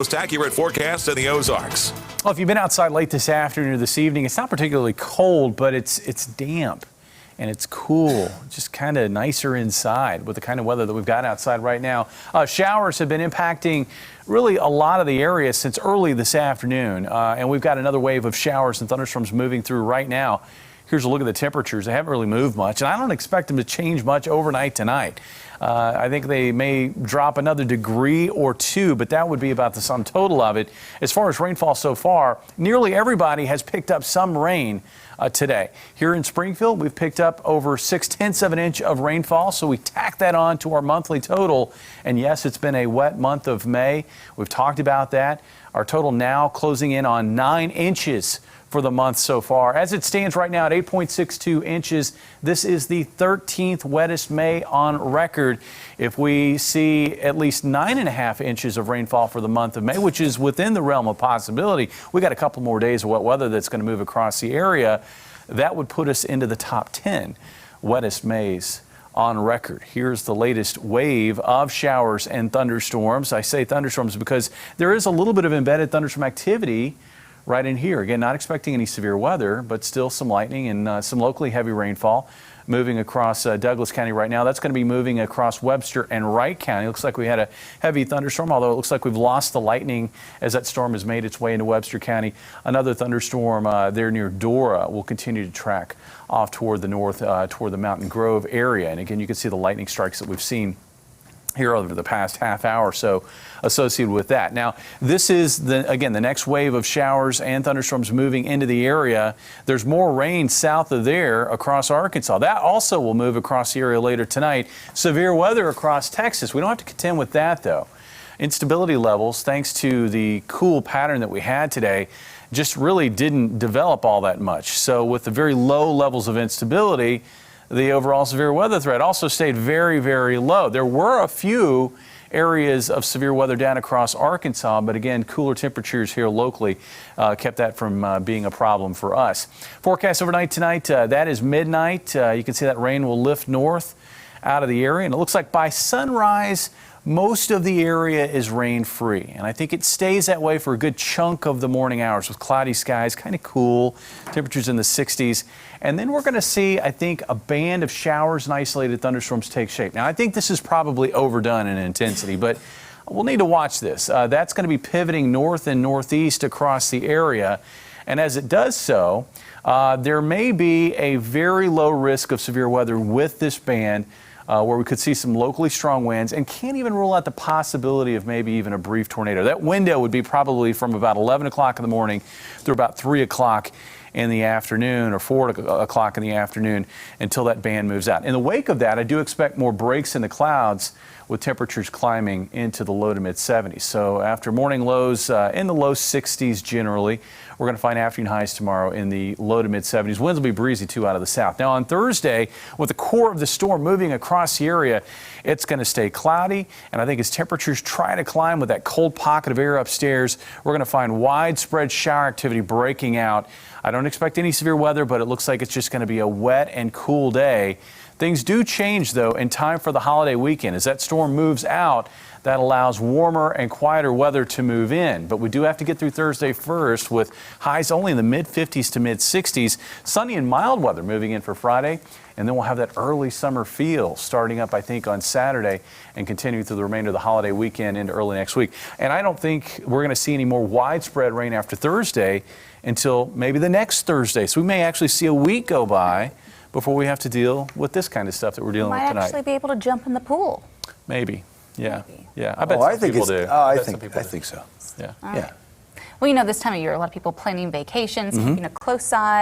Most accurate forecast in the Ozarks. Well, if you've been outside late this afternoon or this evening, it's not particularly cold, but it's damp and it's cool. Just kind of nicer inside with the kind of weather that we've got outside right now. Showers have been impacting really a lot of the area since early this afternoon, and we've got another wave of showers and thunderstorms moving through right now. Here's a look at the temperatures. They haven't really moved much, and I don't expect them to change much overnight tonight. I think they may drop another degree or two, but that would be about the sum total of it. As far as rainfall so far, nearly everybody has picked up some rain today. Here in Springfield, we've picked up over 6/10 of an inch of rainfall, so we tack that on to our monthly total. And yes, it's been a wet month of May. We've talked about that. Our total now closing in on 9 inches for the month so far. As it stands right now at 8.62 inches, this is the 13th wettest May on record. If we see at least 9.5 inches of rainfall for the month of May, which is within the realm of possibility, we got a couple more days of wet weather that's going to move across the area. That would put us into the top 10 wettest Mays on record. Here's the latest wave of showers and thunderstorms. I say thunderstorms because there is a little bit of embedded thunderstorm activity right in here. Again, not expecting any severe weather, but still some lightning and some locally heavy rainfall moving across Douglas County right now. That's going to be moving across Webster and Wright County. Looks like we had a heavy thunderstorm, although it looks like we've lost the lightning as that storm has made its way into Webster County. Another thunderstorm there near Dora will continue to track off toward the north, toward the Mountain Grove area. And again, you can see the lightning strikes that we've seen here over the past half hour or so associated with that. Now, this is, again, the next wave of showers and thunderstorms moving into the area. There's more rain south of there across Arkansas. That also will move across the area later tonight. Severe weather across Texas. We don't have to contend with that, though. Instability levels, thanks to the cool pattern that we had today, just really didn't develop all that much. So with the very low levels of instability, the overall severe weather threat also stayed very, very low. There were a few areas of severe weather down across Arkansas, but again, cooler temperatures here locally kept that from being a problem for us. Forecast overnight tonight, that is midnight. You can see that rain will lift north out of the area, and it looks like by sunrise, most of the area is rain-free, and I think it stays that way for a good chunk of the morning hours with cloudy skies, kind of cool, temperatures in the 60s. And then we're going to see, I think, a band of showers and isolated thunderstorms take shape. Now, I think this is probably overdone in intensity, but we'll need to watch this. That's going to be pivoting north and northeast across the area, and as it does so, there may be a very low risk of severe weather with this band, where we could see some locally strong winds, and can't even rule out the possibility of maybe even a brief tornado. That window would be probably from about 11 o'clock in the morning through about 3 o'clock in the afternoon or 4 o'clock in the afternoon until that band moves out. In the wake of that, I do expect more breaks in the clouds with temperatures climbing into the low to mid 70s. So after morning lows in the low 60s generally, we're going to find afternoon highs tomorrow in the low to mid 70s. Winds will be breezy too out of the south. Now on Thursday, with the core of the storm moving across the area, it's going to stay cloudy. And I think as temperatures try to climb with that cold pocket of air upstairs, we're going to find widespread shower activity breaking out. I don't expect any severe weather, but it looks like it's just going to be a wet and cool day. Things do change, though, in time for the holiday weekend. As that storm moves out, that allows warmer and quieter weather to move in. But we do have to get through Thursday first with highs only in the mid-50s to mid-60s. Sunny and mild weather moving in for Friday. And then we'll have that early summer feel starting up, I think, on Saturday and continuing through the remainder of the holiday weekend into early next week. And I don't think we're going to see any more widespread rain after Thursday until maybe the next Thursday. So we may actually see a week go by before we have to deal with this kind of stuff that we're dealing with tonight. Might actually be able to jump in the pool. Maybe. Yeah. Maybe. Yeah. I bet some people do. I think so. Yeah. Right. Well, you know, this time of year, a lot of people planning vacations, keeping a close eye